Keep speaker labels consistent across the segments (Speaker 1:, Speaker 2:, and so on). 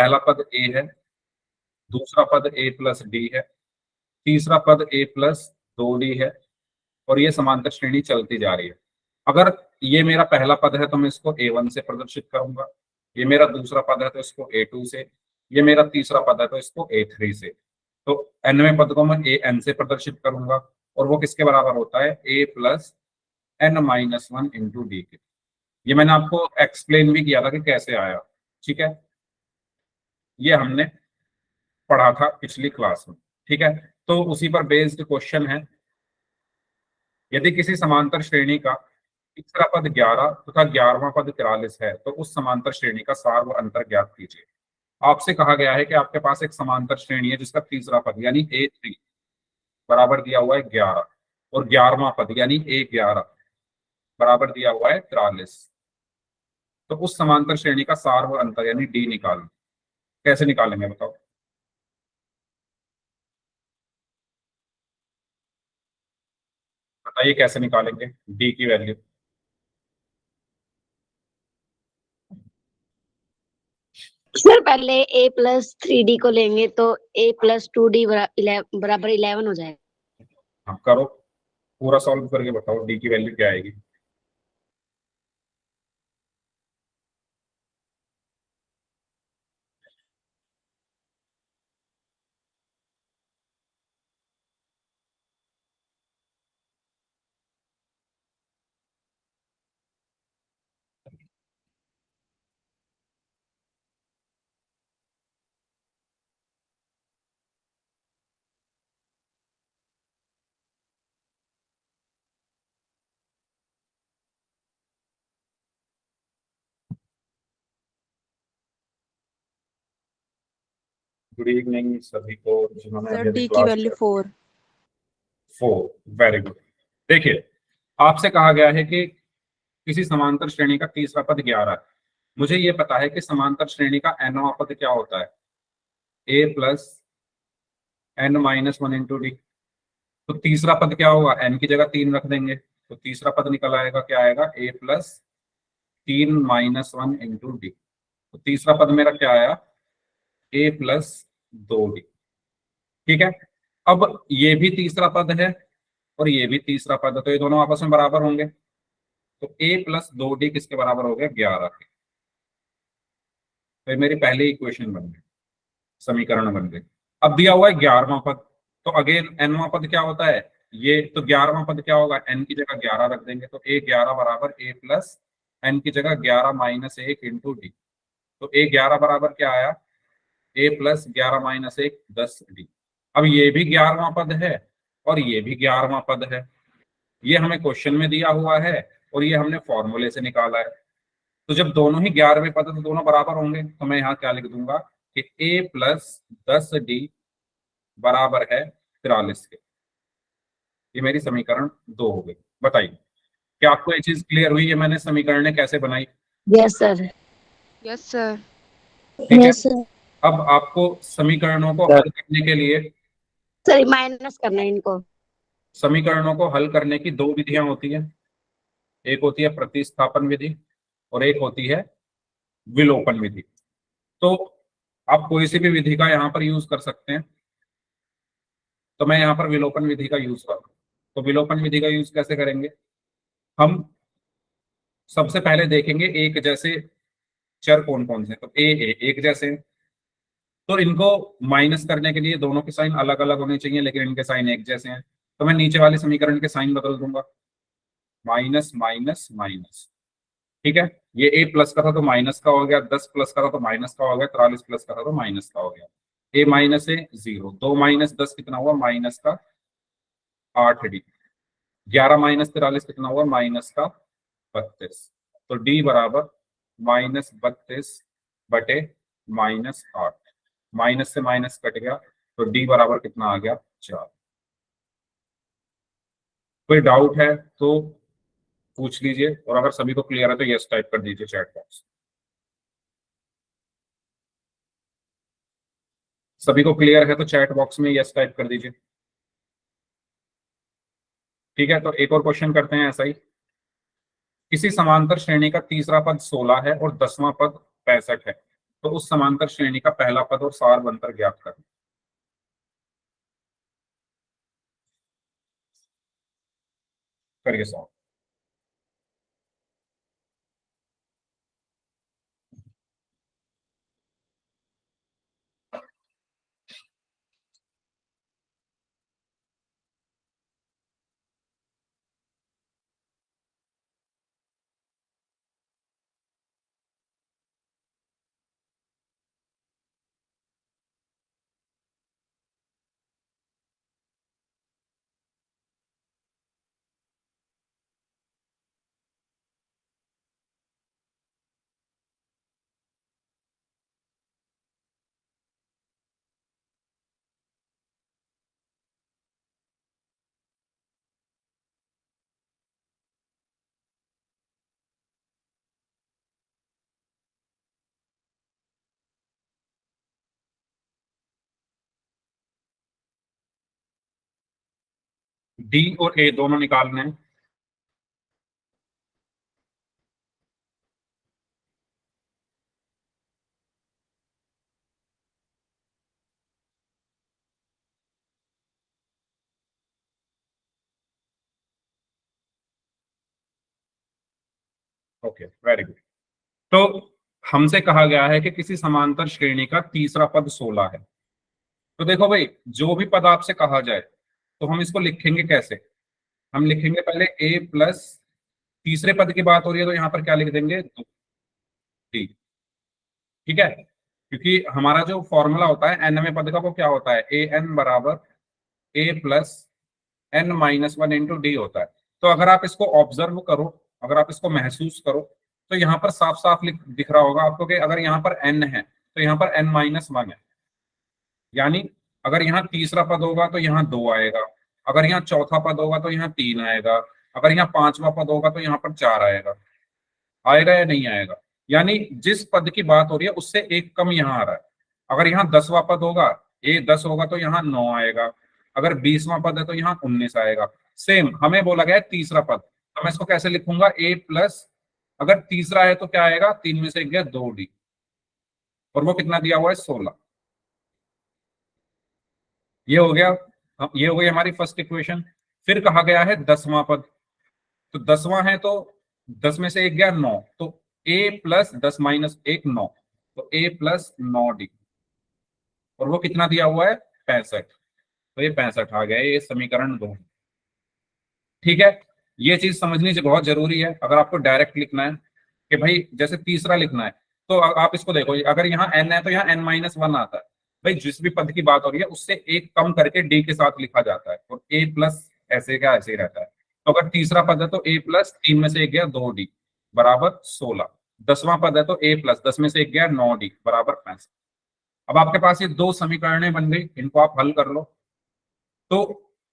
Speaker 1: पहला पद ए है, दूसरा पद ए प्लस डी है, तीसरा पद ए प्लस 2d है, और ये समांतर श्रेणी चलती जा रही है। अगर ये मेरा पहला पद है तो मैं इसको a1 से प्रदर्शित करूंगा, ये मेरा दूसरा पद है तो इसको a2 से, ये मेरा तीसरा पद है तो इसको a3 से। तो nवें पद को मैं an से प्रदर्शित करूंगा, और वो किसके बराबर होता है, a plus n-1 into D के। ये मैंने आपको एक्सप्लेन भी किया था कि कैसे आया, ठीक है, ये हमने पढ़ा था पिछली क्लास में, ठीक है। तो उसी पर बेस्ड क्वेश्चन है, यदि किसी समांतर श्रेणी का तीसरा पद 11 तथा 11वां पद 43 है तो उस समांतर श्रेणी का सार व अंतर ज्ञात कीजिए। आपसे कहा गया है कि आपके पास एक समांतर श्रेणी है जिसका तीसरा पद यानी a3 बराबर दिया हुआ है 11, और 11वां पद यानी a11 बराबर दिया हुआ है 43। तो उस समांतर श्रेणी का सार व अंतर यानी डी निकालें। कैसे निकालेंगे बताओ? बताइए कैसे निकालेंगे डी की वैल्यू?
Speaker 2: सर पहले a प्लस 3d को लेंगे तो a प्लस 2d बराबर 11 हो जाएगा।
Speaker 1: हाँ करो, पूरा सॉल्व करके बताओ डी की वैल्यू क्या आएगी। गुड इवनिंग सभी को जिन्होंने
Speaker 3: सर
Speaker 1: अभी
Speaker 3: डी की
Speaker 1: क्लास
Speaker 3: वैल्यू 4।
Speaker 1: 4, very good. देखिए आपसे कहा गया है कि किसी समांतर श्रेणी का तीसरा पद 11 है। मुझे ये पता है कि समांतर श्रेणी का nवां पद क्या होता है, a plus n-1 into D. तो तीसरा पद क्या होगा, n की जगह 3 रख देंगे तो तीसरा पद निकल आएगा, क्या आएगा, a प्लस 3-1 इंटू डी। तो तीसरा पद मेरा क्या आया, a प्लस 2d, ठीक है। अब ये भी तीसरा पद है और ये भी तीसरा पद है, तो ये दोनों आपस में बराबर होंगे, तो a प्लस 2d किसके बराबर हो गया, 11 के। तो ये मेरी पहली इक्वेशन बन गई, समीकरण बन गई। अब दिया हुआ है 11वां पद, तो अगेन nवां पद क्या होता है, ये तो 11वां पद क्या होगा, n की जगह 11 रख देंगे, तो a11 बराबर a प्लस n की जगह 11 माइनस 1 इंटू डी। तो a11 बराबर क्या आया, a प्लस 11 माइनस 1 10d। अब ये भी 11वां पद है और ये भी 11वां पद है, ये हमें क्वेश्चन में दिया हुआ है और ये हमने फॉर्मूले से निकाला है। तो जब दोनों ही 11वें पद है तो दोनों बराबर होंगे, तो मैं यहाँ क्या लिख दूंगा कि a प्लस 10d बराबर है 43 के। ये मेरी समीकरण 2 हो गई। बताइए क्या आपको ये चीज क्लियर हुई है मैंने समीकरण कैसे बनाई?
Speaker 2: Yes sir.
Speaker 3: Yes sir.
Speaker 1: ठीक है।
Speaker 2: Yes sir.
Speaker 1: अब आपको समीकरणों को हल करने के लिए,
Speaker 2: सर माइनस करना है इनको।
Speaker 1: समीकरणों को हल करने की 2 विधियां होती है, एक होती है प्रतिस्थापन विधि और एक होती है विलोपन विधि। तो आप कोई सी भी विधि का यहाँ पर यूज कर सकते हैं, तो मैं यहाँ पर विलोपन विधि का यूज करूँ। तो विलोपन विधि का यूज कैसे करेंगे, हम सबसे पहले देखेंगे एक जैसे चर कौन कौन से, तो ए एक जैसे हैं। तो इनको माइनस करने के लिए दोनों के साइन अलग अलग होने चाहिए, लेकिन इनके साइन एक जैसे हैं, तो मैं नीचे वाले समीकरण के साइन बदल दूंगा, माइनस माइनस माइनस, ठीक है। ये a प्लस का था तो माइनस का हो गया, 10 प्लस का था तो माइनस का हो गया, 43 प्लस का था तो माइनस का हो गया। a माइनस ए 0, 2 माइनस 10 कितना हुआ, माइनस का 8d, 11 माइनस 43 कितना हुआ, माइनस का 32। तो d बराबर -32 बटे -8, माइनस से माइनस कट गया तो d बराबर कितना आ गया, 4। कोई डाउट है तो पूछ लीजिए, और अगर सभी को क्लियर है तो यस टाइप कर दीजिए चैट बॉक्स। सभी को क्लियर है तो चैट बॉक्स में यस टाइप कर दीजिए। ठीक है, तो एक और क्वेश्चन करते हैं ऐसा ही। किसी समांतर श्रेणी का तीसरा पद 16 है और 10वां पद 65 है, तो उस समांतर श्रेणी का पहला पद और सार अंतर ज्ञात करना। करिए सॉल्व। डी और ए दोनों निकालने हैं। Okay, very good. तो हमसे कहा गया है कि किसी समांतर श्रेणी का तीसरा पद 16 है। तो देखो भाई, जो भी पद आपसे कहा जाए तो हम इसको लिखेंगे कैसे? हम लिखेंगे पहले ए प्लस, तीसरे पद की बात हो रही है तो यहाँ पर क्या लिख देंगे, डी। ठीक है, क्योंकि हमारा जो फॉर्मूला होता है एनवें पद का वो क्या होता है, ए एन बराबर a plus n minus one into d होता है। तो अगर आप इसको ऑब्जर्व करो, अगर आप इसको महसूस करो, तो यहाँ पर साफ साफ दिख रहा होगा आपको कि अगर यहाँ पर एन है तो यहाँ पर एन माइनस वन है। यानी अगर यहाँ तीसरा पद होगा तो यहाँ दो आएगा, अगर यहाँ चौथा पद होगा तो यहाँ तीन आएगा, अगर यहाँ पांचवा पद होगा तो यहाँ पर चार आएगा। आएगा या नहीं आएगा? यानी जिस पद की बात हो रही है उससे एक कम यहाँ आ रहा है। अगर यहाँ 10वां पद होगा, ए 10 होगा तो यहाँ 9 आएगा, अगर 20वां पद है तो यहाँ 19 आएगा। सेम हमें बोला गया है तीसरा पद, तो मैं इसको कैसे लिखूंगा, ए प्लस, अगर तीसरा है तो क्या आएगा, तीन में से एक गया 2D, और वो कितना दिया हुआ है, 16। ये हो गया, ये हो गई हमारी फर्स्ट इक्वेशन। फिर कहा गया है 10वां पद, तो 10वां है तो 10 में से एक गया 9, तो ए प्लस 10 माइनस एक 9, तो ए प्लस 9D, और वो कितना दिया हुआ है, 65। तो ये 65 आ गया, ये समीकरण 2। ठीक है, ये चीज समझनी से बहुत जरूरी है अगर आपको डायरेक्ट लिखना है कि भाई जैसे तीसरा लिखना है, तो आप इसको देखो, अगर यहाँ एन है तो यहाँ एन माइनस वन आता है। भाई जिस भी पद की बात हो रही है उससे एक कम करके डी के साथ लिखा जाता है, और ए प्लस ऐसे का ऐसे ही रहता है। तो अगर तीसरा पद है तो ए प्लस, तीन में से एक गया 2D बराबर 16। 10वां पद है तो ए प्लस, 10 में से एक गया 9D बराबर 65। अब आपके पास ये दो समीकरणें बन गई, इनको आप हल कर लो। तो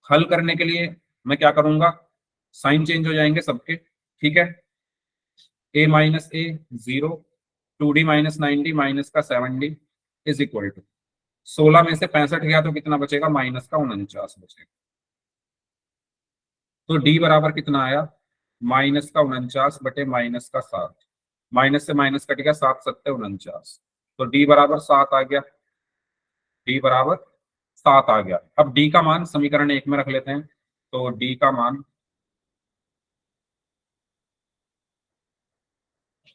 Speaker 1: हल करने के लिए मैं क्या करूंगा, साइन चेंज हो जाएंगे सबके। ठीक है, ए माइनस ए 0, 2D माइनस 9D माइनस का 7D इज इक्वल टू 16 में से 65 गया तो कितना बचेगा, माइनस का 49 बचेगा। तो डी बराबर कितना आया, माइनस का 49 बटे माइनस का 7, माइनस से माइनस कट गया, 7 सत्ते 49, तो डी बराबर 7 आ गया। डी बराबर 7 आ गया। अब डी का मान समीकरण 1 में रख लेते हैं, तो डी का मान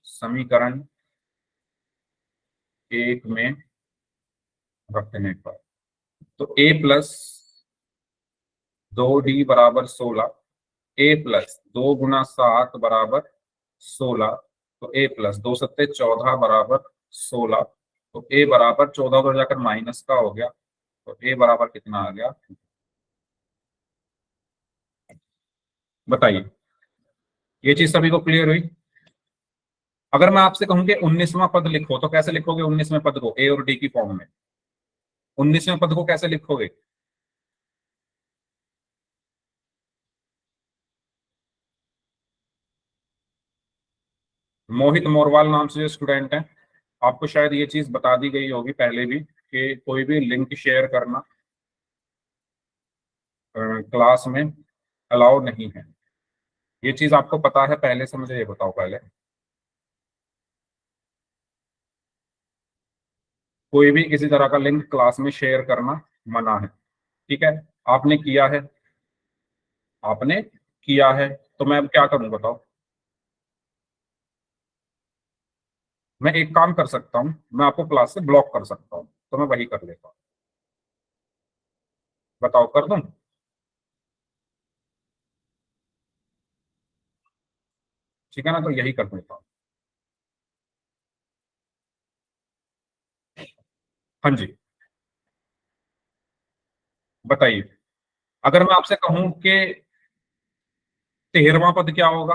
Speaker 1: समीकरण 1 में रखने पर, तो ए प्लस 2D बराबर 16, ए प्लस 2 गुना 7 बराबर 16, तो ए प्लस 2 सत्ते 14 बराबर 16, तो ए बराबर 14 उधर जाकर माइनस का हो गया, तो ए बराबर कितना आ गया, बताइए। ये चीज सभी को क्लियर हुई? अगर मैं आपसे कहूं कि 19वां पद लिखो तो कैसे लिखोगे 19वें पद को, ए और डी की फॉर्म में? 19वें पद को कैसे लिखोगे? मोहित मोरवाल नाम से जो स्टूडेंट है, आपको शायद ये चीज बता दी गई होगी पहले भी कि कोई भी लिंक शेयर करना क्लास में अलाउ नहीं है। ये चीज आपको पता है पहले से? मुझे ये बताओ पहले। कोई भी किसी तरह का लिंक क्लास में शेयर करना मना है, ठीक है। आपने किया है, आपने किया है, तो मैं अब क्या करूं बताओ। मैं एक काम कर सकता हूं, मैं आपको क्लास से ब्लॉक कर सकता हूं, तो मैं वही कर लेता हूं। बताओ कर दूं? ठीक है ना, तो यही कर देता हूं। हाँ जी, बताइए। अगर मैं आपसे कहूं कि 13वां पद क्या होगा,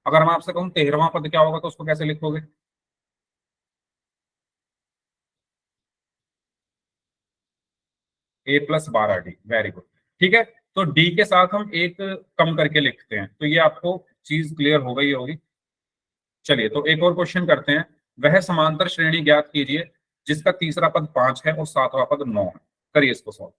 Speaker 1: अगर मैं आपसे कहूं 13वां पद क्या होगा, तो उसको कैसे लिखोगे? A+12D, very good. ठीक है, तो डी के साथ हम एक कम करके लिखते हैं, तो ये आपको चीज क्लियर हो गई होगी। चलिए, तो एक और क्वेश्चन करते हैं। वह समांतर श्रेणी ज्ञात कीजिए जिसका तीसरा पद 5 है और सातवां पद 9 है। करिए इसको सॉल्व।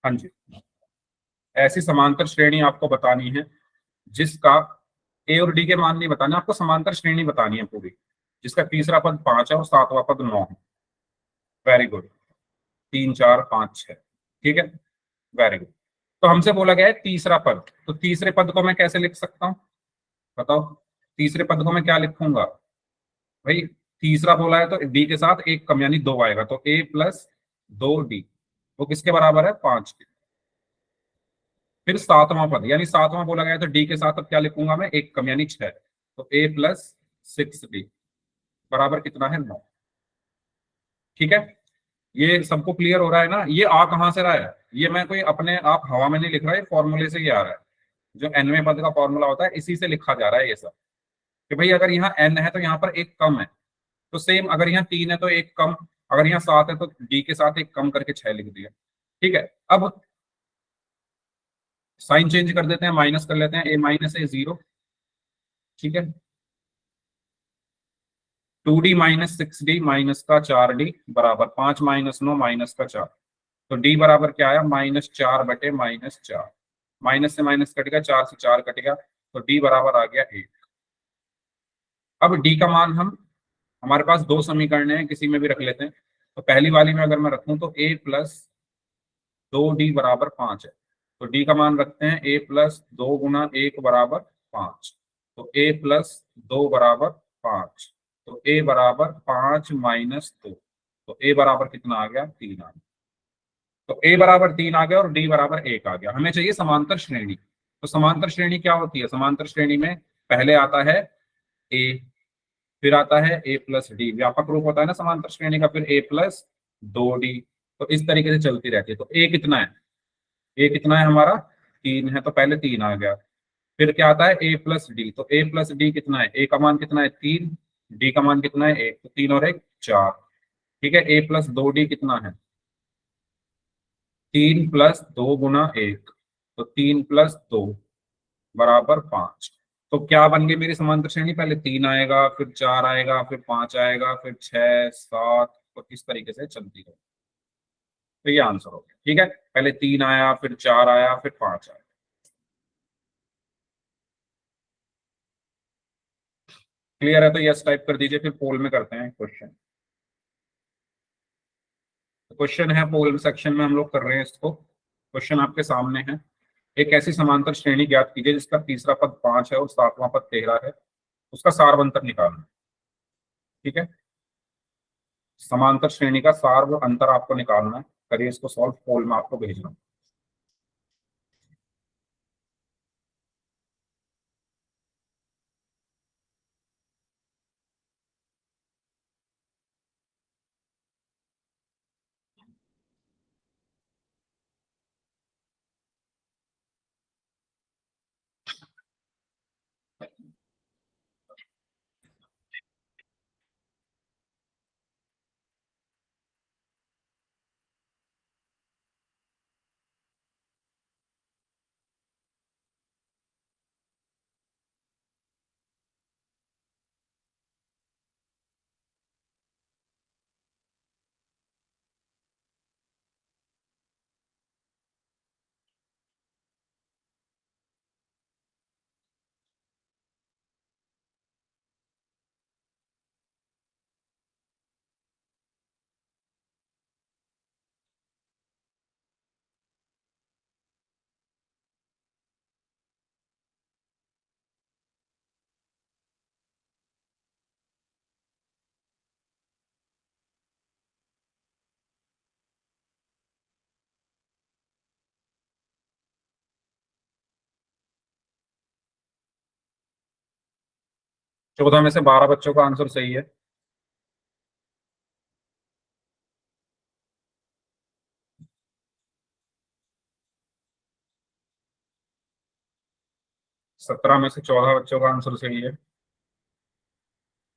Speaker 1: हाँ जी, ऐसी समांतर श्रेणी आपको बतानी है जिसका ए और डी के मान नहीं बताने, आपको समांतर श्रेणी बतानी है पूरी, जिसका तीसरा पद 5 है और सातवां पद 9 है। वेरी गुड, 3 4 5 6, ठीक है, वेरी गुड। तो हमसे बोला गया है तीसरा पद, तो तीसरे पद को मैं कैसे लिख सकता हूँ बताओ? तीसरे पद को मैं क्या लिखूंगा भाई? तीसरा बोला है तो डी के साथ एक कम यानी 2 आएगा, तो A+2D, वो किसके बराबर है? 5 के। फिर सातवां पद, यानी सातवां बोला गया है तो डी के साथ अब क्या लिखूंगा मैं? एक कम यानी 6, तो A+6D बराबर कितना है? 9। ठीक है, ये सबको क्लियर हो रहा है ना? ये आ कहां से रहा है? ये मैं कोई अपने आप हवा में नहीं लिख रहा है, फॉर्मूले से ही आ रहा है। जो nवें पद का फॉर्मूला होता है इसी से लिखा जा रहा है ये सब, कि भाई अगर यहाँ n है तो यहाँ पर एक कम है, तो सेम अगर यहाँ 3 है तो एक कम, अगर यहाँ 7 है तो डी के साथ एक कम करके 6 लिख दिया। ठीक है, अब साइन चेंज कर देते हैं, माइनस कर लेते हैं, A-A 0। ठीक है, 2D-6D माइनस का 4D बराबर 5 - 9 - का 4, तो डी बराबर क्या आया? -4/-4। माइनस से माइनस कट गया, 4 से 4 कट गया, तो डी बराबर आ गया 1। अब डी का मान हम, हमारे पास दो समीकरण है, किसी में भी रख लेते हैं। तो पहली वाली में अगर मैं रखूं तो A+2D बराबर 5 है, तो डी का मान रखते हैं A+2 × 1 बराबर 5, तो A+2 बराबर 5, तो A बराबर 5 - 2, तो A बराबर कितना आ गया? 3 आ गया। तो A बराबर 3 आ गया और D बराबर 1 आ गया। हमें चाहिए समांतर श्रेणी। तो समांतर श्रेणी क्या होती है? समांतर श्रेणी में पहले आता है A, फिर आता है A+D, व्यापक रूप होता है ना समांतर श्रेणी का, फिर A+2D। तो इस तरीके से चलती रहती है। तो A कितना है? A कितना है हमारा? 3 है, तो पहले 3 आ गया। फिर क्या आता है? A+D, तो A+D कितना है? A का मान कितना है? 3, D का मान कितना है? 1, तो 3 और 1 4। ठीक है, A+2D कितना है? 3+2 × 1, तो 3+2 बराबर 5। तो क्या बन गई मेरी समांतर श्रेणी? पहले 3 आएगा, फिर 4 आएगा, फिर 5 आएगा, फिर 6 7, तो इस तरीके से चलती है। तो ये आंसर हो गया। ठीक है, पहले 3 आया, फिर 4 आया, फिर 5 आया। क्लियर है? तो यस टाइप कर दीजिए, फिर पोल में करते हैं क्वेश्चन। क्वेश्चन है पोल सेक्शन में हम लोग कर रहे हैं इसको। क्वेश्चन आपके सामने है। एक ऐसी समांतर श्रेणी ज्ञात कीजिए जिसका तीसरा पद 5 है और सातवां पद 13 है, उसका सार अंतर निकालना। ठीक है, समांतर श्रेणी का सार्व अंतर आपको निकालना है। करिए इसको सॉल्व, पोल में आपको भेज रहा हूं। चौदह में से 12 बच्चों का आंसर सही है। सत्रह में से 14 बच्चों का आंसर सही है।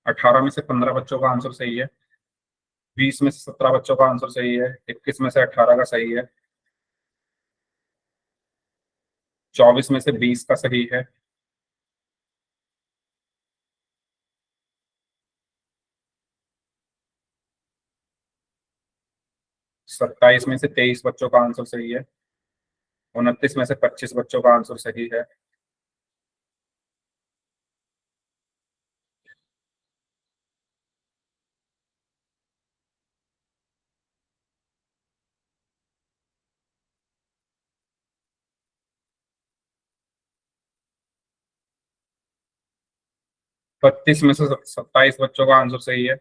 Speaker 1: 18 में से 15 बच्चों का आंसर सही है। 20 में से 17 बच्चों का आंसर सही है। 21 में से 18 का सही है। 24 में से 20 का सही है। 27 में से 23 बच्चों का आंसर सही है। 29 में से 25 बच्चों का आंसर सही है। 32 में से 27 बच्चों का आंसर सही है।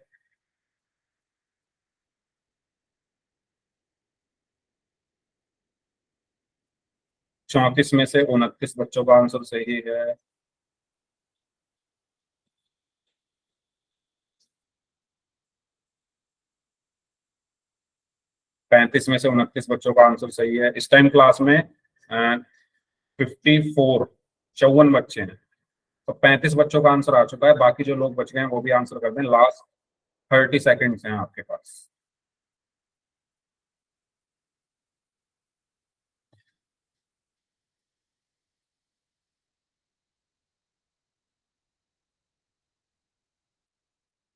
Speaker 1: 34 में से 29 बच्चों का आंसर सही है। 35 में से 29 बच्चों का आंसर सही है। इस टाइम क्लास में 54 54 बच्चे हैं, तो 35 बच्चों का आंसर आ चुका है। बाकी जो लोग बच गए हैं वो भी आंसर कर दें। लास्ट 30 सेकेंड्स हैं आपके पास।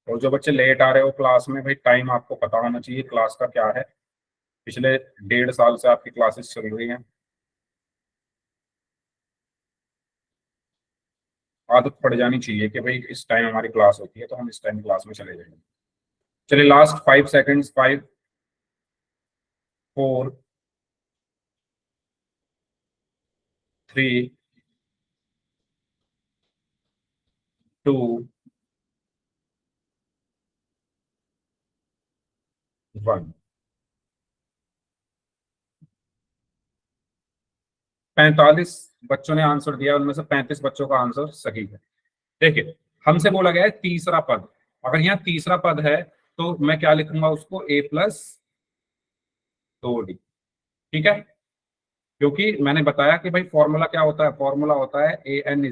Speaker 1: और जो बच्चे लेट आ रहे हो क्लास में, भाई टाइम आपको पता होना चाहिए क्लास का क्या है। पिछले 1.5 साल से आपकी क्लासेस चल रही हैं, आदत पड़ जानी चाहिए कि भाई इस टाइम हमारी क्लास होती है तो हम इस टाइम क्लास में चले जाएंगे। चलिए लास्ट 5 सेकेंड्स। 5, 4, 3, 2, 1। 45 बच्चों ने आंसर दिया, उनमें से 35 बच्चों का आंसर सही है। देखिए, हमसे बोला गया है तीसरा पद। अगर यहाँ तीसरा पद है तो मैं क्या लिखूंगा उसको, a+2d। ठीक है, क्योंकि मैंने बताया कि भाई फॉर्मूला क्या होता है। फॉर्मूला होता है an =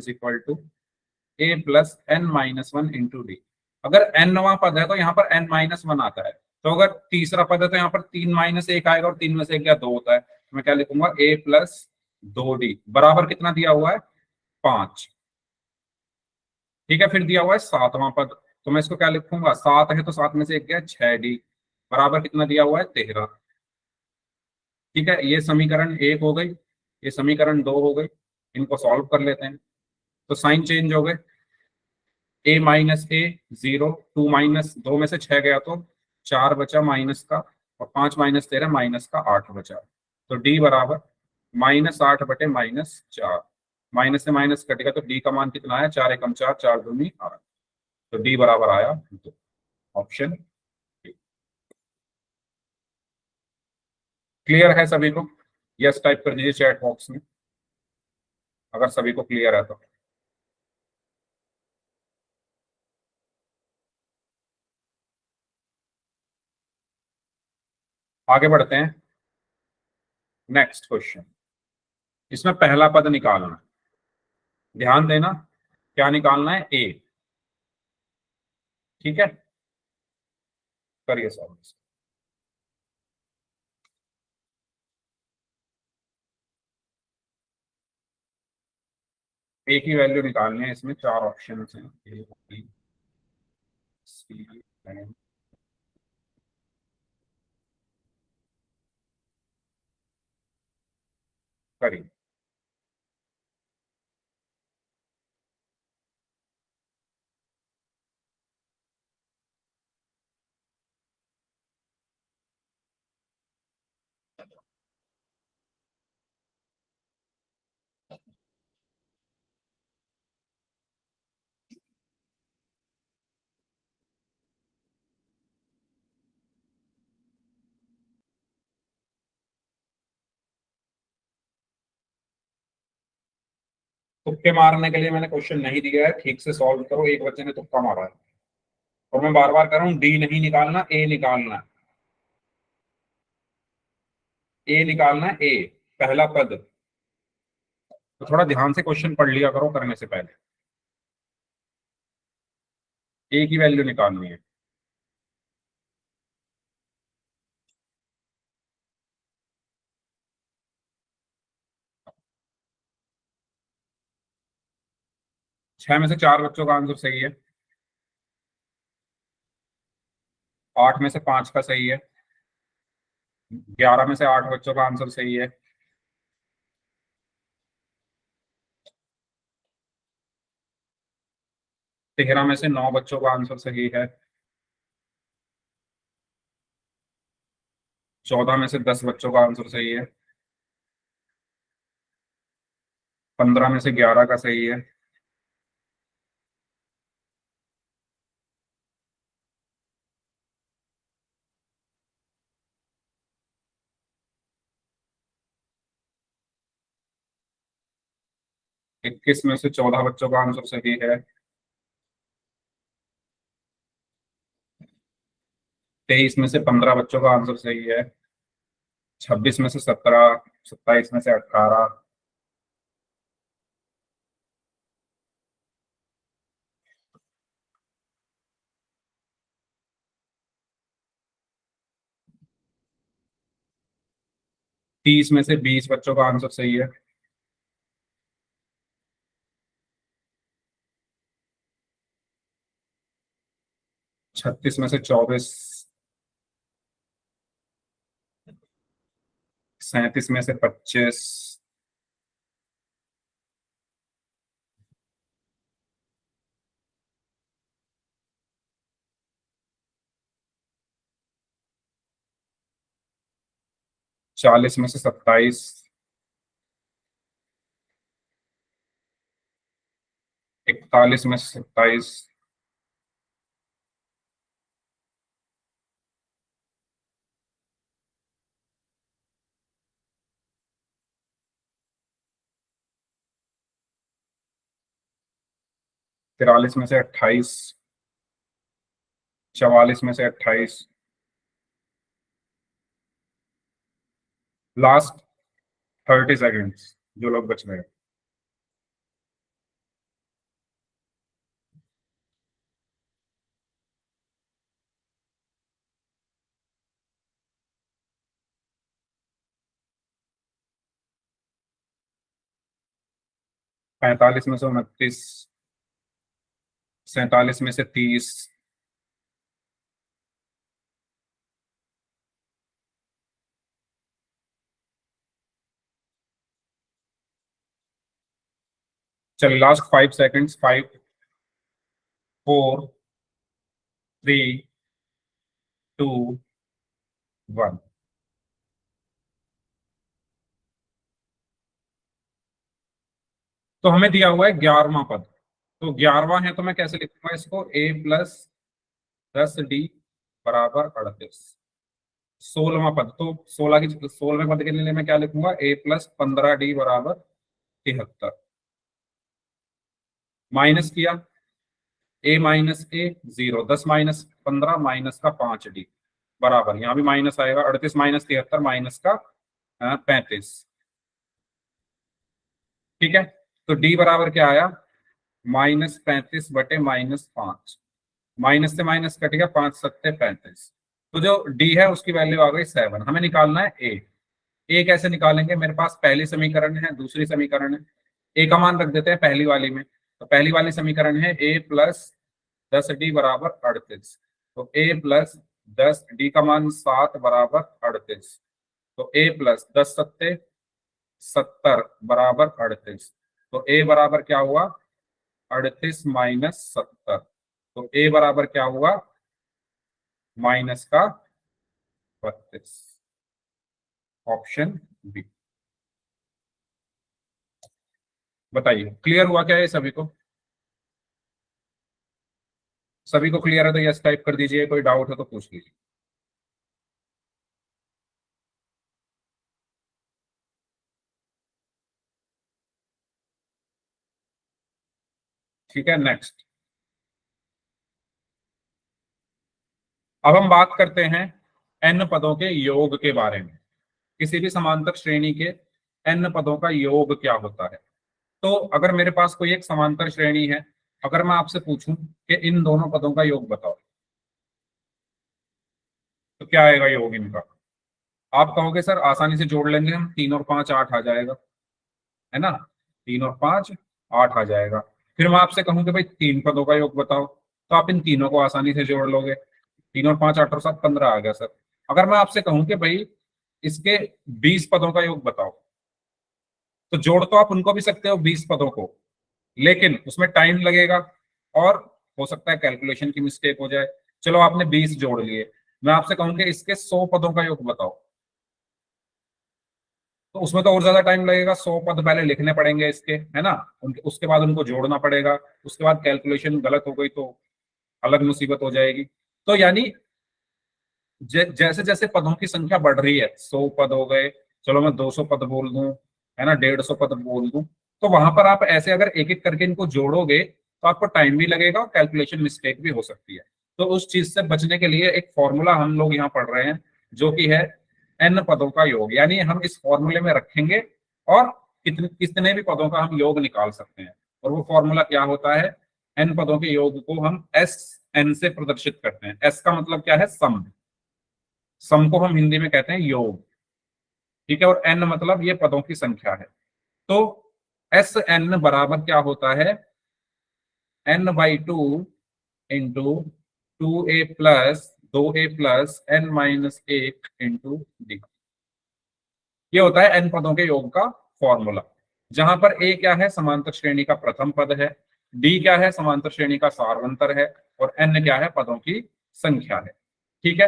Speaker 1: a+n-1 × d। अगर nवां पद है तो यहाँ पर n-1 आता है। तो अगर तीसरा पद है तो यहाँ पर 3-1 आएगा, और 3 में से 1 या 2 होता है। तो मैं क्या लिखूंगा, a+2d बराबर कितना दिया हुआ है, 5। ठीक है, फिर दिया हुआ है सातवां पद, तो मैं इसको क्या लिखूंगा, 7 है तो 7 में से 1 गया, 6d बराबर कितना दिया हुआ है, 13। ठीक है, ये समीकरण 1 हो गई, ये समीकरण 2 हो गई। इनको सॉल्व कर लेते हैं, तो साइन चेंज हो गए। a-a 0, 2 माइनस 2 में से 6 गया तो 4 बचा माइनस का, और 5 - 13 -8 बचा। तो d बराबर -8/-4। माइनस से माइनस कटेगा तो d का मान कितना है, 4 × 1 = 4, 4 × 2 = 8। तो d बराबर आया 2। ऑप्शन क्लियर है सभी को? यस टाइप कर दीजिए चैट बॉक्स में अगर सभी को क्लियर है तो। आगे बढ़ते हैं, नेक्स्ट क्वेश्चन। इसमें पहला पद निकालना है, ध्यान देना, क्या निकालना है? ए। ठीक है, करिए सॉल्व। ए की वैल्यू निकालनी है, इसमें चार ऑप्शन हैं, ए बी सी एंड करिए। तुक्के मारने के लिए मैंने क्वेश्चन नहीं दिया है, ठीक से सॉल्व करो। एक बच्चे ने तुक्का मारा है और मैं बार बार कर रहा हूँ, डी नहीं निकालना, ए निकालना है। ए निकालना है, ए पहला पद। तो थोड़ा ध्यान से क्वेश्चन पढ़ लिया करो करने से पहले। ए की वैल्यू निकालनी है। छह में से चार बच्चों का आंसर सही है, आठ में से पांच का सही है, 11 में से आठ बच्चों का आंसर सही है, 13 में से 9 बच्चों का आंसर सही है, 14 में से 10 बच्चों का आंसर सही है, 15 में से 11 का सही है, 21 में से 14 बच्चों का आंसर सही है, 23 में से 15 बच्चों का आंसर सही है, 26 में से 17, 27 में से 18, 30 में से 20 बच्चों का आंसर सही है, 36 में से 24, 37 में से 25, 40 में से 27, 41 में से 27, 43 में से 28, 44 में से 28, लास्ट 30 सेकेंड्स जो लोग बच गए। 45 में से 29, 47 में से 30, चलिए लास्ट 5 सेकेंड्स, 5, 4, 3, 2, 1। तो हमें दिया हुआ है 11वां पद, तो 11वां है तो मैं कैसे लिखूंगा इसको? ए प्लस 10d बराबर 38। 16वां पद, तो 16वें पद के लिए मैं क्या लिखूंगा, a प्लस 15d बराबर 73। माइनस किया, a minus A 0, 10 minus 15 minus का 5d बराबर, यहां भी माइनस आएगा, 38 माइनस 73 माइनस का 35। ठीक है, तो d बराबर क्या आया, -35/-5। माइनस से माइनस कट गया, 5 सत्ते 35। तो जो d है उसकी वैल्यू आ गई 7। हमें निकालना है a कैसे निकालेंगे, मेरे पास पहली समीकरण है, दूसरी समीकरण है, a का मान रख देते हैं पहली वाली में। तो पहली वाली समीकरण है a प्लस 10d बराबर 38। तो a प्लस 10d का मान 7 बराबर 38। तो a प्लस 10 सत्ते 70 बराबर 38। तो a बराबर क्या हुआ, 38 माइनस 70। तो a बराबर क्या हुआ, माइनस का 32। Option B. बताइए क्लियर हुआ क्या है सभी को? सभी को क्लियर है तो यस टाइप कर दीजिए, कोई डाउट हो तो पूछ लीजिए। ठीक है, नेक्स्ट। अब हम बात करते हैं एन पदों के योग के बारे में। किसी भी समांतर श्रेणी के एन पदों का योग क्या होता है। तो अगर मेरे पास कोई एक समांतर श्रेणी है, अगर मैं आपसे पूछूं कि इन दोनों पदों का योग बताओ, तो क्या आएगा योग इनका? आप कहोगे सर आसानी से जोड़ लेंगे हम, 3 और 5 8 आ जाएगा, है ना, 3 और 5 8 आ जाएगा। फिर मैं आपसे कहूं कि भाई तीन पदों का योग बताओ, तो आप इन तीनों को आसानी से जोड़ लोगे। 3 और 5 8 और 7 15 आ गया सर। अगर मैं आपसे कहूं कि भाई इसके 20 पदों का योग बताओ, तो जोड़ तो आप उनको भी सकते हो 20 पदों को, लेकिन उसमें टाइम लगेगा और हो सकता है कैलकुलेशन की मिस्टेक हो जाए। चलो आपने 20 जोड़ लिए, मैं आपसे कहूं कि इसके 100 पदों का योग बताओ, तो उसमें तो और ज्यादा टाइम लगेगा। 100 पद पहले लिखने पड़ेंगे इसके, है ना, उसके बाद उनको जोड़ना पड़ेगा, उसके बाद कैलकुलेशन गलत हो गई तो अलग मुसीबत हो जाएगी। तो यानी जैसे जैसे पदों की संख्या बढ़ रही है, 100 पद हो गए, चलो मैं 200 पद बोल दूं, है ना, 150 पद बोल दूं, तो वहां पर आप ऐसे अगर एक एक करके इनको जोड़ोगे तो आपको टाइम भी लगेगा और कैलकुलेशन मिस्टेक भी हो सकती है। तो उस चीज से बचने के लिए एक फॉर्मूला हम लोग यहाँ पढ़ रहे हैं, जो कि है एन पदों का योग। यानी हम इस फॉर्मूले में रखेंगे और कितने कितने भी पदों का हम योग निकाल सकते हैं। और वो फॉर्मूला क्या होता है, एन पदों के योग को हम एस एन से प्रदर्शित करते हैं। एस का मतलब क्या है, सम। सम को हम हिंदी में कहते हैं योग। ठीक है, और एन मतलब ये पदों की संख्या है। तो एस एन बराबर क्या होता है, n/2 into 2a plus 2a plus n-1 into D. ये होता है एन पदों के योग का फॉर्मूला, जहां पर ए क्या है, समांतर श्रेणी का प्रथम पद है, डी क्या है, समांतर श्रेणी का सारवंतर है, और एन क्या है, पदों की संख्या है। ठीक है,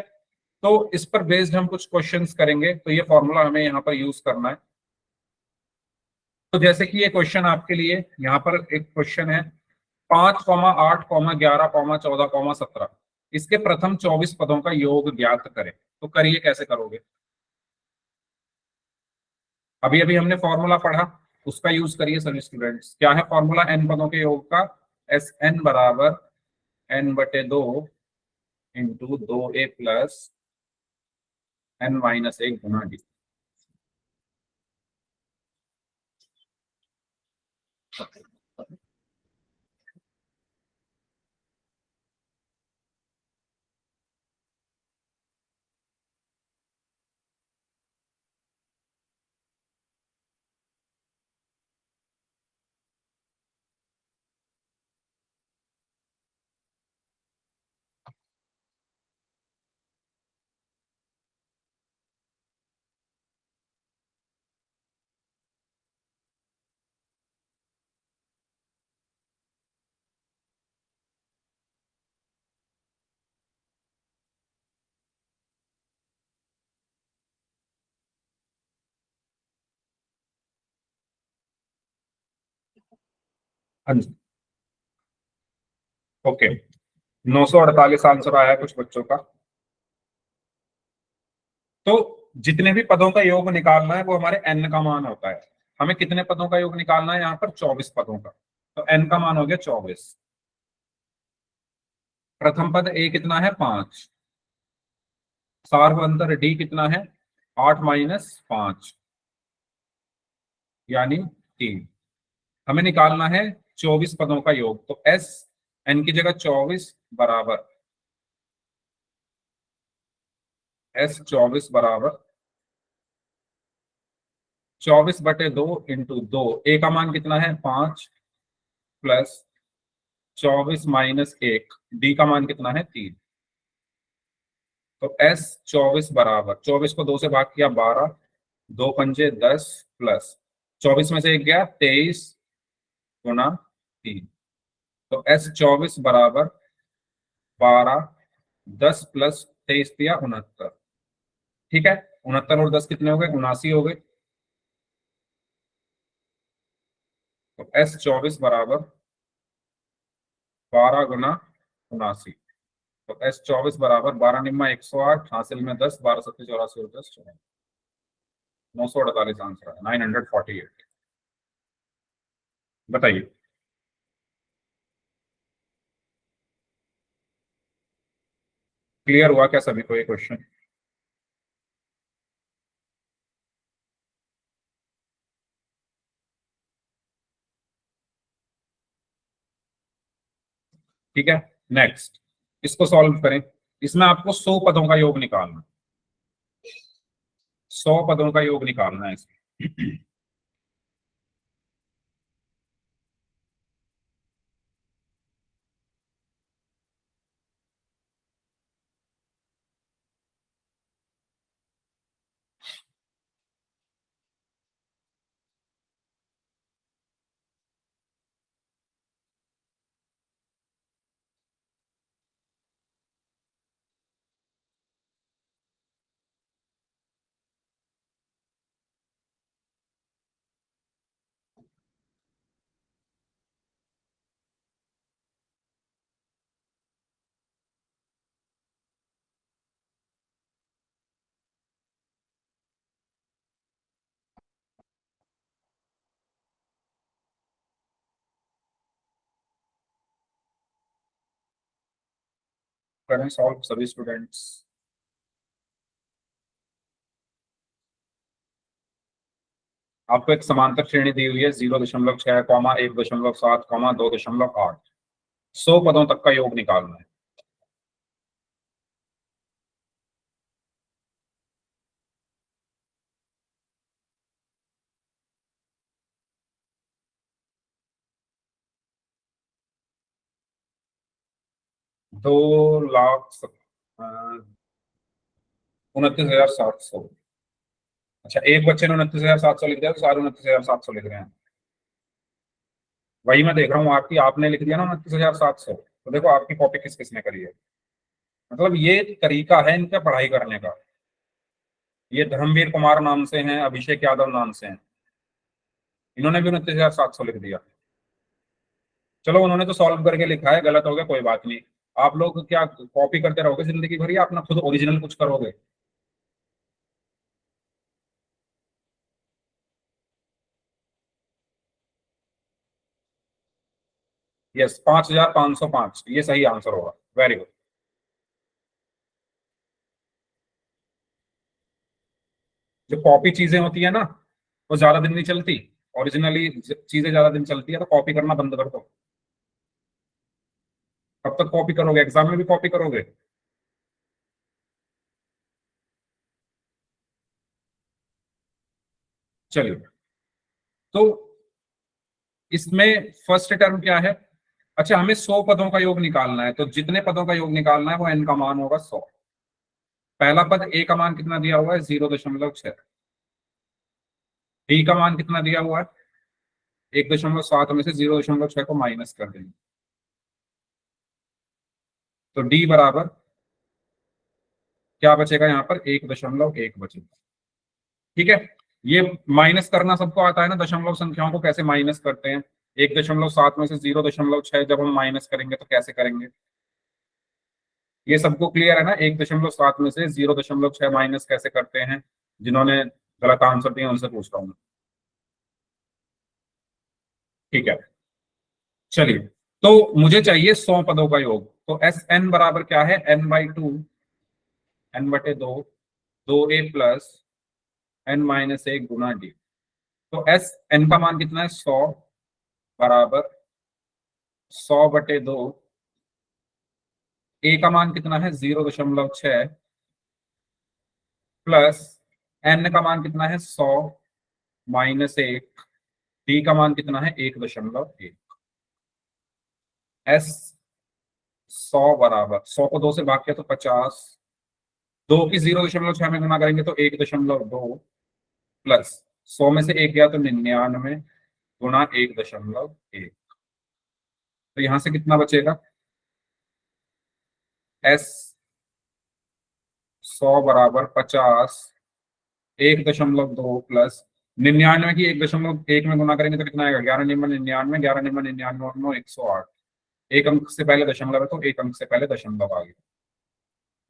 Speaker 1: तो इस पर बेस्ड हम कुछ क्वेश्चंस करेंगे, तो ये फॉर्मूला हमें यहाँ पर यूज करना है। तो जैसे कि ये क्वेश्चन आपके लिए यहाँ पर एक क्वेश्चन है, 5,8,11,14,17, इसके प्रथम 24 पदों का योग ज्ञात करें। तो करिए, कैसे करोगे? अभी अभी हमने फॉर्मूला पढ़ा, उसका यूज करिए सभी स्टूडेंट्स। क्या है फॉर्मूला एन पदों के योग का, एस एन बराबर n/2 into 2a plus n-1 गुना डी। हाँ जी, ओके। 948 आंसर आया है कुछ बच्चों का। तो जितने भी पदों का योग निकालना है वो हमारे n का मान होता है। हमें कितने पदों का योग निकालना है यहाँ पर? 24 पदों का। तो n का मान हो गया 24। प्रथम पद a कितना है? 5। सार्वअंतर d कितना है? 8 माइनस 5 यानी 3। हमें निकालना है 24 पदों का योग। तो s n की जगह 24 बराबर s 24 बराबर 24/2 इंटू 2। ए का मान कितना है? 5 प्लस 24 माइनस 1। डी का मान कितना है? 3। तो s 24 बराबर 24 को 2 से भाग किया 12, 2 पंजे 10 प्लस 24 में से 1 गया 23 गुना 3। तो s 24 बराबर 12, 10 प्लस 23 दिया 69। ठीक है, 69 और 10 कितने हो गए? 79 हो गए। तो s 24 बराबर 12 गुना 79। तो s 24 बराबर 12 निम्मा 108, हासिल में 10, 12 सत्ते 84 और 10 948 आंसर है, 948। बताइए। क्लियर हुआ क्या सभी को ये क्वेश्चन? ठीक है, नेक्स्ट इसको सॉल्व करें। इसमें आपको 100 पदों का योग निकालना, 100 पदों का योग निकालना है इसमें। करें सॉल्व सभी स्टूडेंट्स। आपको एक समांतर श्रेणी दी हुई है 0.6, 1.7, 2.8। 100 पदों तक का योग निकालना है। दो लाख 29,700। अच्छा, एक बच्चे ने 29,700 लिख दिया तो सारे 29,700 लिख रहे हैं। वही मैं देख रहा हूँ, आपकी आपने लिख दिया ना 29,700। तो देखो आपकी कॉपी किस किसने करी है। मतलब ये तरीका है इनका पढ़ाई करने का। ये धर्मवीर कुमार नाम से हैं, अभिषेक यादव नाम से हैं, इन्होंने भी 29,700 लिख दिया। चलो उन्होंने तो सॉल्व करके लिखा है, गलत हो गया कोई बात नहीं। आप लोग क्या कॉपी करते रहोगे जिंदगी भर या अपना खुद ओरिजिनल कुछ करोगे? यस, 5,505 ये सही आंसर होगा। Very good. जो कॉपी चीजें होती है ना वो ज्यादा दिन नहीं चलती। ओरिजिनली चीजें ज्यादा दिन चलती है, तो कॉपी करना बंद कर दो। कब तक कॉपी करोगे? एग्जाम में भी कॉपी करोगे? चलिए, तो इसमें फर्स्ट टर्म क्या है? अच्छा, हमें 100 पदों का योग निकालना है, तो जितने पदों का योग निकालना है वो n का मान होगा 100। पहला पद a का मान कितना दिया हुआ है? 0.6। d का मान कितना दिया हुआ है? 1.7 में से 0.6 को माइनस कर देंगे। तो d बराबर क्या बचेगा यहाँ पर? 1.1 बचेगा। ठीक है, ये माइनस करना सबको आता है ना, दशमलव संख्याओं को कैसे माइनस करते हैं। 1.7 में से 0.6 जब हम माइनस करेंगे तो कैसे करेंगे? ये सबको क्लियर है ना? 1.7 में से 0.6 माइनस कैसे करते हैं? जिन्होंने गलत आंसर दिया उनसे पूछ रहा हूँ। ठीक है, चलिए। तो मुझे चाहिए 100 पदों का योग। तो एस एन बराबर क्या है? n/2, n/2, 2a plus n-1 गुना डी। तो एस एन का मान कितना है? 100 बराबर 100/2। ए का मान कितना है? 0.6 प्लस एन का मान कितना है? 100-1। डी का मान कितना है? 1.1। एस 100 बराबर 100 को 2 से भाग किया तो 50, 2 की 0.6 में गुना करेंगे तो 1.2 प्लस 100 में से 1 गया तो 99 गुना 1.1। तो यहां से कितना बचेगा? एस 100 बराबर 50, 1.2 प्लस 99 की 1.1 में गुना करेंगे तो कितना आएगा? 11×99, 11×99 108। एक अंक से पहले दशमलव है तो एक अंक से पहले दशमलव आ गया।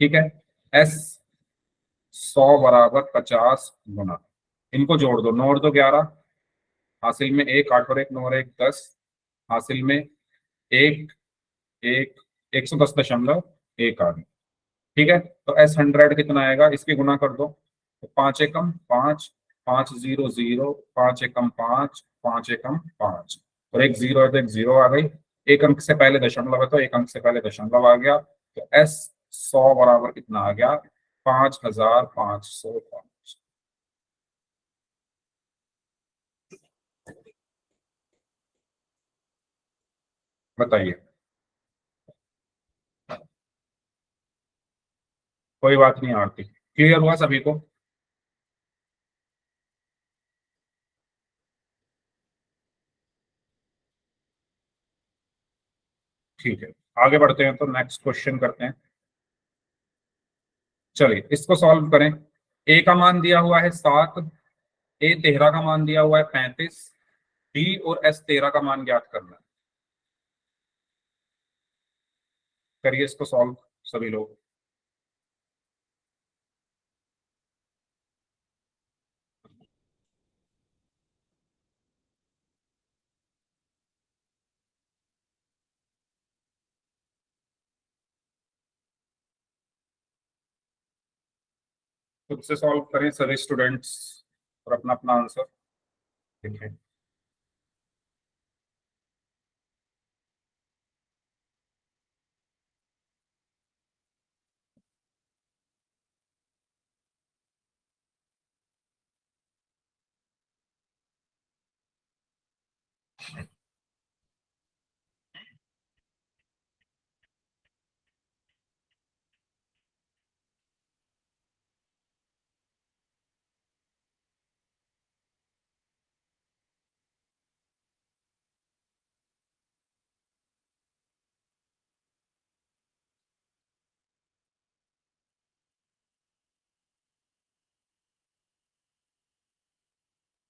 Speaker 1: ठीक है, एस 100 बराबर 50 गुना, इनको जोड़ दो, 9 और 2 11, हासिल में 1, 8 और 1 9 और 1 10, हासिल में 1 1 110.1 आ गया। ठीक है, तो एस 100 कितना आएगा? इसकी गुना कर दो, तो 5 एकम 5, 5 0 0, 5 एकम 5, 5 एकम 5, और एक जीरो है तो एक जीरो आ गई। एक अंक से पहले दशमलव है तो एक अंक से पहले दशमलव आ गया। तो एस 100 बराबर कितना आ गया? 5505। बताइए। कोई बात नहीं आरती, क्लियर हुआ सभी को? ठीक है, आगे बढ़ते हैं तो नेक्स्ट क्वेश्चन करते हैं। चलिए इसको सॉल्व करें। ए का मान दिया हुआ है 7, ए 13 का मान दिया हुआ है 35, डी और एस 13 का मान ज्ञात करना है। करिए इसको सॉल्व सभी लोग। खुद से सॉल्व करें सभी स्टूडेंट्स और अपना अपना आंसर लिखें।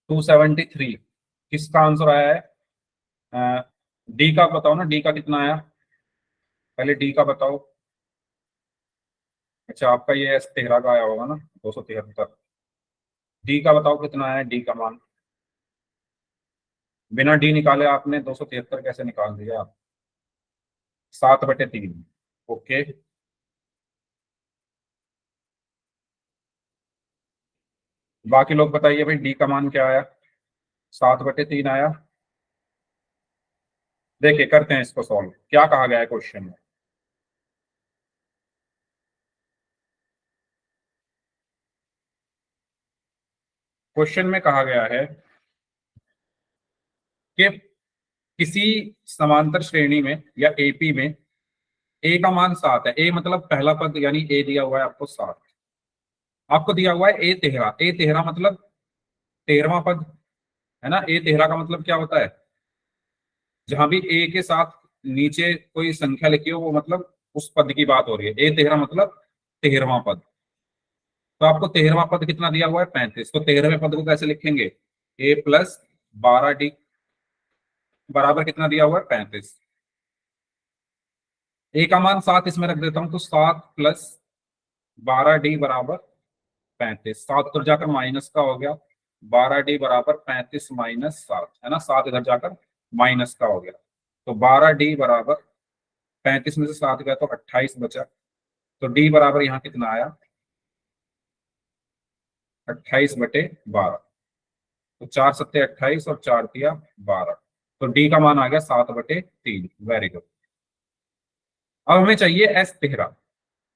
Speaker 1: 273 किसका आंसर आया है? डी का बताओ ना, डी का कितना आया? पहले डी का बताओ। अच्छा, आपका ये एस 13 का आया होगा ना, 273। डी का बताओ कितना आया डी का मान? बिना डी निकाले आपने 273 कैसे निकाल दिया? 7/3। ओके, बाकी लोग बताइए भाई, डी का मान क्या आया? 7/3 आया। देखिए करते हैं इसको सॉल्व, क्या कहा गया है क्वेश्चन में। क्वेश्चन में कहा गया है कि किसी समांतर श्रेणी में या एपी में ए का मान 7 है। ए मतलब पहला पद, यानी ए दिया हुआ है आपको 7। आपको दिया हुआ है ए 13, ए 13 मतलब 13वां पद, है ना? ए 13 का मतलब क्या होता है? जहां भी ए के साथ नीचे कोई संख्या लिखी हो वो मतलब उस पद की बात हो रही है। ए 13 मतलब 13वां पद। तो आपको 13वां पद कितना दिया हुआ है? 35। तो 13वें पद को कैसे लिखेंगे? ए प्लस 12 डी बराबर कितना दिया हुआ है? 35। ए का मान 7 इसमें रख देता हूं, तो 7 + 12d बराबर 35। 7 तो जाकर माइनस का हो गया, 12d बराबर 35 - 7, है ना, 7 इधर जाकर माइनस का हो गया। तो 12d बराबर 35 में से 7 गया तो 28 बचा। तो d बराबर यहाँ कितना आया, 28/12। तो 4 सत्ते 28 और 4 तिया 12। तो डी का मान आ गया 7/3। Very good. अब हमें चाहिए एस तिहरा।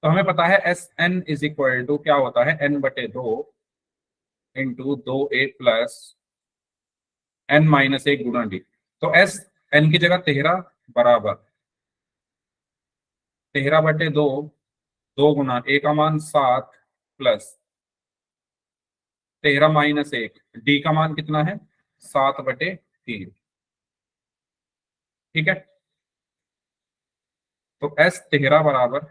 Speaker 1: तो हमें पता है S N is equal to क्या होता है, n/2 into 2a plus n-1 गुणा डी। तो एस एन की जगह 13 बराबर 13/2, 2 गुना ए का मान 7 प्लस 13 - 1, डी का मान कितना है 7/3। ठीक है। तो एस तिहरा बराबर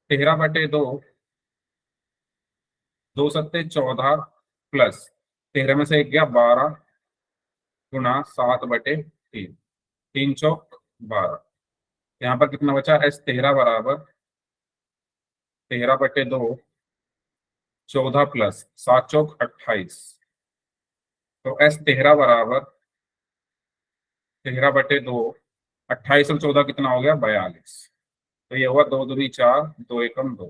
Speaker 1: 13/2, 2 सत्ते 14 प्लस 13 में से 1 गया 12 गुना 7/3। 3 चौक 12। यहाँ पर कितना बचा, एस तिहरा बराबर 13/2, 14 प्लस 7 चौक 28। तो एस तिहरा बराबर 13/2, 28 और 14 कितना हो गया 42। तो ये हुआ 2 दूनी 4, 2 एकम 2।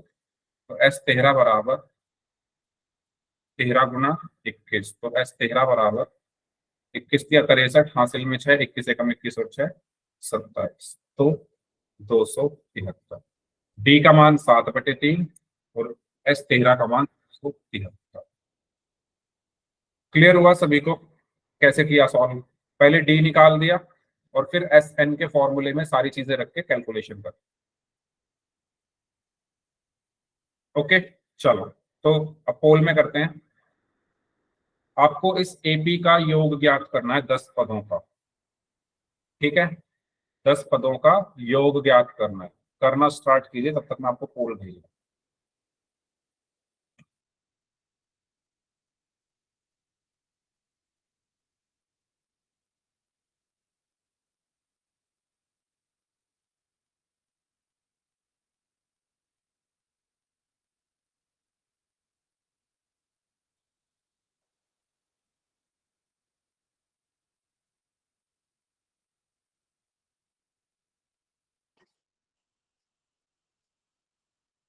Speaker 1: तो एस तिहरा बराबर 13 गुना 21। तो एस तिहरा बराबर 21 या 63, हासिल में 6, 21 एकम 21 और 6 27। तो 273। डी का मान 7/3 और एस तिहरा का मान 273। क्लियर हुआ सभी को कैसे किया सॉल्व। पहले डी निकाल दिया और फिर एस एन के फॉर्मूले में सारी चीजें रख के कैलकुलेशन कर। ओके, चलो तो अब पोल में करते हैं। आपको इस एपी का योग ज्ञात करना है 10 पदों का। ठीक है, 10 पदों का योग ज्ञात करना है। करना स्टार्ट कीजिए, तब तक मैं आपको पोल भेजूंगा।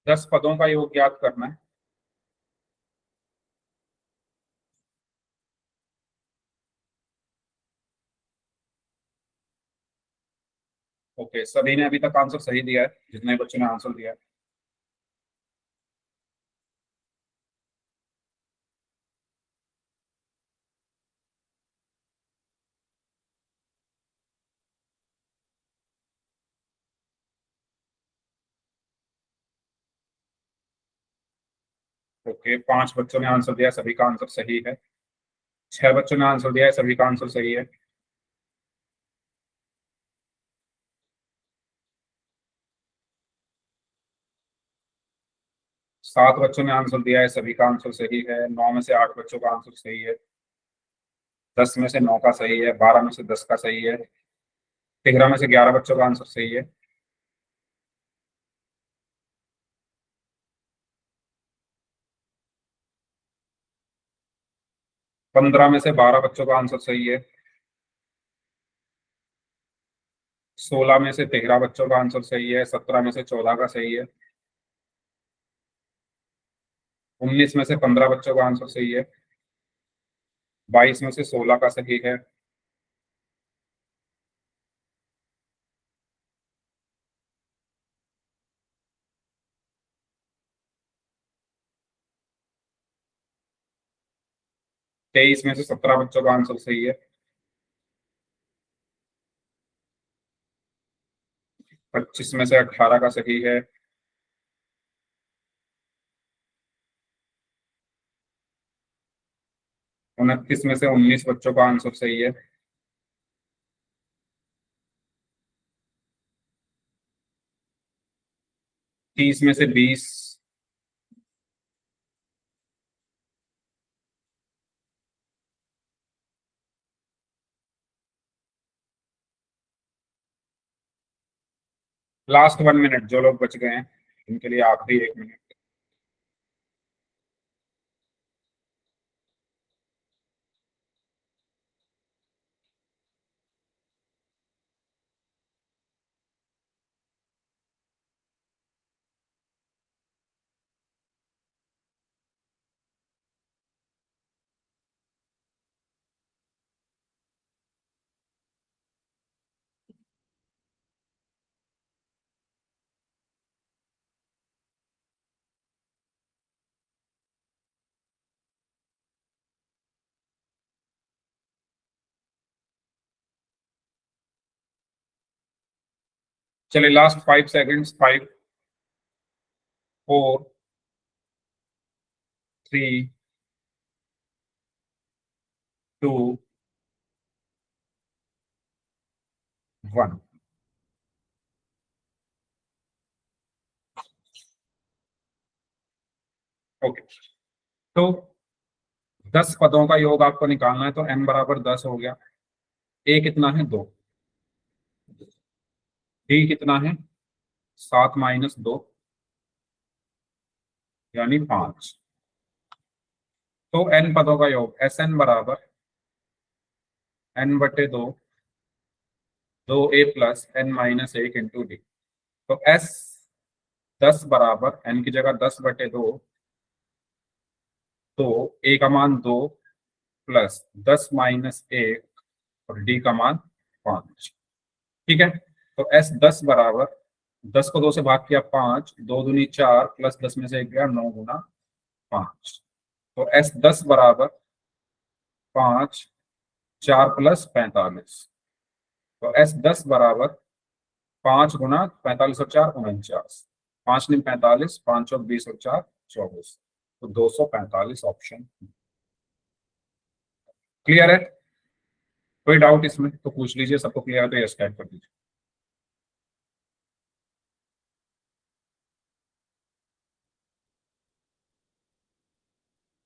Speaker 1: 10 पदों का योग ज्ञात करना है। ओके, सभी ने अभी तक आंसर सही दिया है, जितने बच्चों ने आंसर दिया है। ओके, 5 बच्चों ने आंसर दिया, सभी का आंसर सही है। 6 बच्चों ने आंसर दिया है, सभी का आंसर सही है। 7 बच्चों ने आंसर दिया है, सभी का आंसर सही है। 9 में से 8 बच्चों का आंसर सही है। 10 में से 9 का सही है। 12 में से 10 का सही है। 13 में से 11 बच्चों का आंसर सही है। 15 में से 12 बच्चों का आंसर सही है। 16 में से 13 बच्चों का आंसर सही है। 17 में से 14 का सही है। 19 में से 15 बच्चों का आंसर सही है। 22 में से 16 का सही है। 23 में से 17 बच्चों का आंसर सही है। 25 में से 18 का सही है। 29 में से 19 बच्चों का आंसर सही है। 30 में से 20। लास्ट 1 मिनट, जो लोग बच गए हैं उनके लिए आखिरी 1 मिनट। चलिए लास्ट 5 सेकेंड्स, 5, 4, 3, 2, 1। ओके, तो 10 पदों का योग आपको निकालना है, तो n बराबर 10 हो गया। a कितना है? 2। d कितना है? 7 - 2 यानी 5। तो n पदों का योग Sn बराबर n/2, 2a plus n-1 into D. तो S 10 बराबर n की जगह 10/2, तो a का मान 2 प्लस 10-1 और d का मान 5। ठीक है, तो S 10 बराबर 10 को 2 से भाग किया 5, 2 दूनी 4 प्लस 10 में से 1 गया 9 गुना 5। तो S 10 बराबर 5, 4 प्लस 45। तो S 10 बराबर 5 गुना 45 और 4 49, 5 × 45, 5 और 20 और 4 24। तो 245 ऑप्शन। क्लियर है? कोई डाउट इसमें तो पूछ लीजिए, सबको क्लियर है तो यस टाइप कर दीजिए।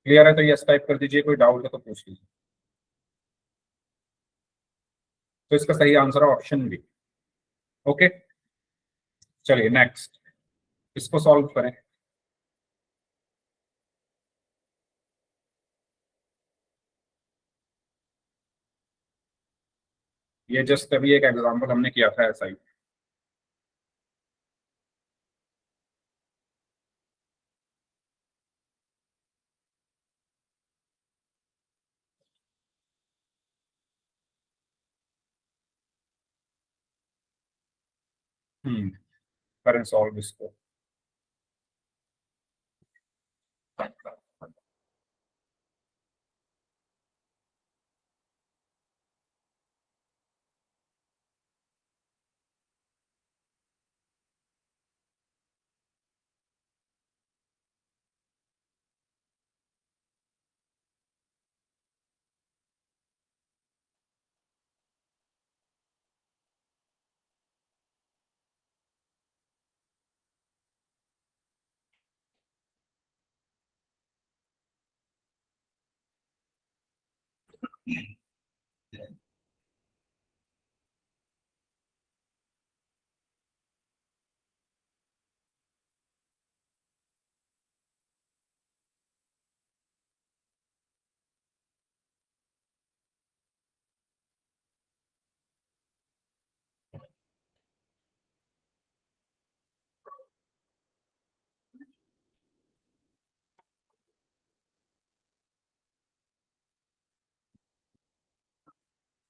Speaker 1: क्लियर है तो यस टाइप कर दीजिए, कोई डाउट है तो पूछ लीजिए। तो इसका सही आंसर है ऑप्शन बी। ओके, चलिए नेक्स्ट, इसको सॉल्व करें। ये जस्ट अभी एक एग्जांपल हमने किया था ऐसा ही। करें सॉल्व इसको।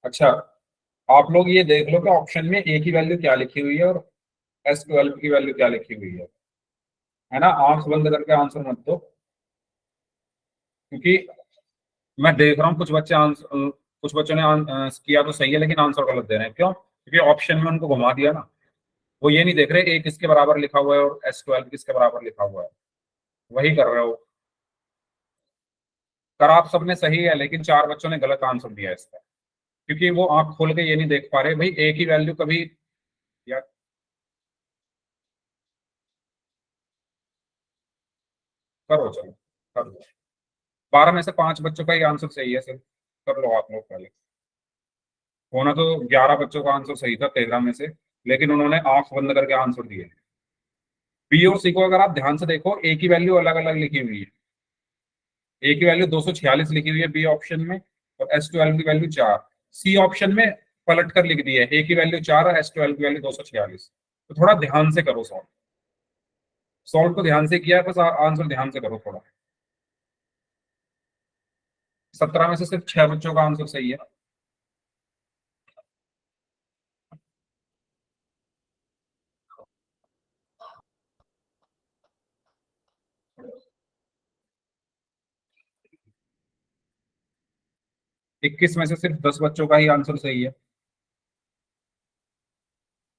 Speaker 1: अच्छा, आप लोग ये देख लो कि ऑप्शन में ए की वैल्यू क्या लिखी हुई है और S12 की वैल्यू क्या लिखी हुई है ना? आंख बंद करके आंसर मत दो, क्योंकि मैं देख रहा हूँ कुछ बच्चे आंसर, कुछ बच्चों ने किया तो सही है लेकिन आंसर गलत दे रहे हैं। क्यों? क्योंकि ऑप्शन में उनको घुमा दिया ना। वो ये नहीं देख रहे ए किसके बराबर लिखा हुआ है और S12 किसके बराबर लिखा हुआ है, वही कर रहे हो। कर आप सबने सही है, लेकिन 4 बच्चों ने गलत आंसर दिया इसका, क्योंकि वो आंख खोल के ये नहीं देख पा रहे भाई ए की वैल्यू कभी। या करो, चलो कर लो। 12 में से 5 बच्चों का ही आंसर सही है, सिर्फ कर लो आप लोग पहले। होना तो 11 बच्चों का आंसर सही था 13 में से, लेकिन उन्होंने आंख बंद करके आंसर दिए। बी और सी को अगर आप ध्यान से देखो, ए की वैल्यू अलग अलग लिखी हुई है। ए की वैल्यू 246 लिखी हुई है बी ऑप्शन में, और S12 की वैल्यू 4। सी ऑप्शन में पलट कर लिख दी है, ए की वैल्यू 4 और S12 की वैल्यू 246। तो थोड़ा ध्यान से करो सॉल्व। सॉल्व तो ध्यान से किया है, बस आंसर ध्यान से करो थोड़ा। 17 में से सिर्फ 6 बच्चों का आंसर सही है। इक्कीस में से सिर्फ 10 बच्चों का ही आंसर सही है।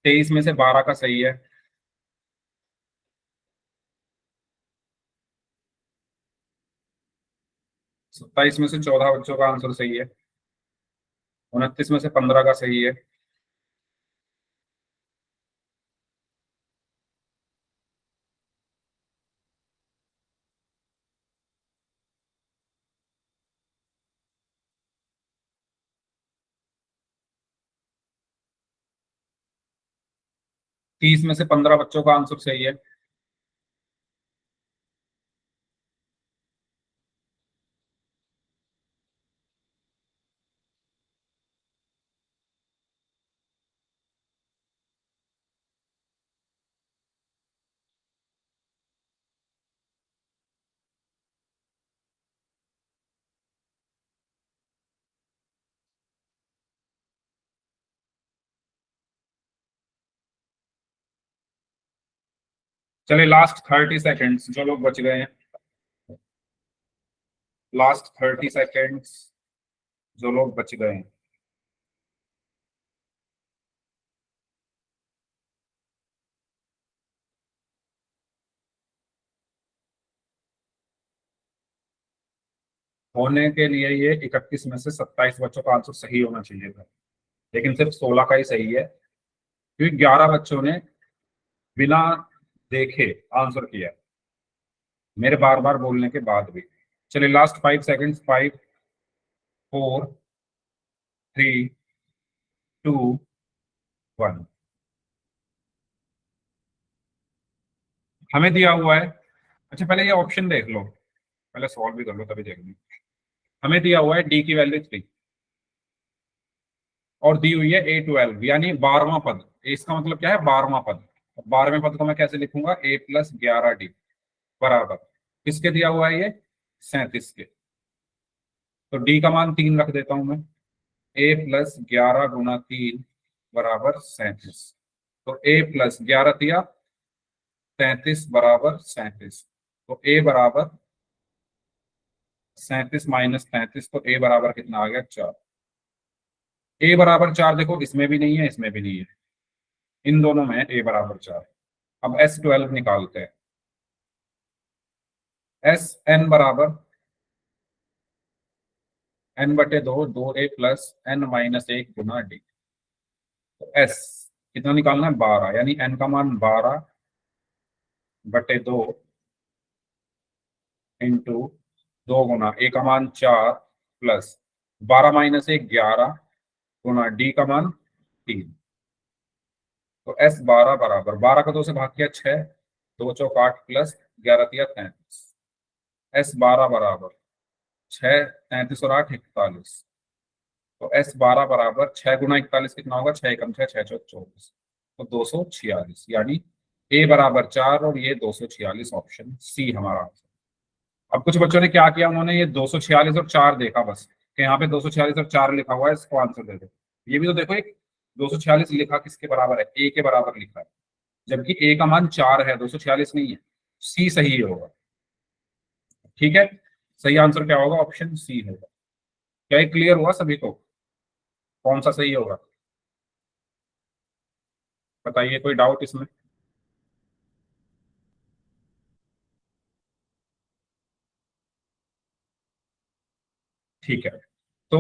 Speaker 1: 23 में से 12 का सही है। 27 में से 14 बच्चों का आंसर सही है। 29 में से 15 का सही है। 30 में से 15 बच्चों का आंसर सही है। चलिए लास्ट 30 सेकेंड्स जो लोग बच गए हैं, लास्ट 30 सेकेंड्स जो लोग बच गए हैं। होने के लिए ये 31 में से 27 बच्चों का आंसर सही होना चाहिए था, लेकिन सिर्फ 16 का ही सही है, क्योंकि 11 बच्चों ने बिना देखे आंसर किया, मेरे बार बार बोलने के बाद भी। चलिए लास्ट 5 सेकेंड्स, 5, 4, 3, 2, 1। हमें दिया हुआ है, अच्छा पहले ये ऑप्शन देख लो, पहले सॉल्व भी कर लो तभी देखेंगे। हमें दिया हुआ है डी की वैल्यू 3, और दी हुई है A12 यानी 12वां पद। इसका मतलब क्या है, 12वां पद। 12वें पद को मैं कैसे लिखूंगा, A+11D बराबर किसके दिया हुआ है, ये 37 के। तो डी का मान 3 रख देता हूं मैं। A+11 गुना 3 बराबर 37। तो A+11 दिया, 37 बराबर 37। तो A बराबर 37 माइनस 37, तो A बराबर कितना आ गया, 4। A बराबर 4 देखो, इसमें भी नहीं है, इसमें भी नहीं है, इन दोनों में A बराबर 4। अब S12 निकालते हैं। SN बराबर N/2, 2A प्लस N-1 गुना D। तो S कितना निकालना है, 12, यानी N का मान 12/2 इंटू 2 गुना A का मान 4 प्लस 12 - 1 11 गुना D का मान 3। तो S12 बराबर 12 का 2 से भाग किया 6, 2 चौक 8 प्लस 11 तिया 33। S12 बराबर 6, 33 और 8 41। तो S12 बराबर 6 गुना 41 कितना होगा, 6 एकम 6, 6 चौक 24। तो 246, यानी A बराबर 4 और ये 246, ऑप्शन सी हमारा आंसर। अब कुछ बच्चों ने क्या किया, उन्होंने ये 246 और 4 देखा बस, कि यहाँ पे 246 और 4 लिखा हुआ है, इसको आंसर दे दो। ये भी तो देखो, एक 246 लिखा किसके बराबर है, ए के बराबर लिखा है, जबकि ए का मान 4 है, 246 नहीं है। सी सही होगा। ठीक है, सही आंसर क्या होगा, ऑप्शन सी होगा। क्या ये क्लियर हुआ सभी को, कौन सा सही होगा, बताइए, कोई डाउट इसमें। ठीक है, तो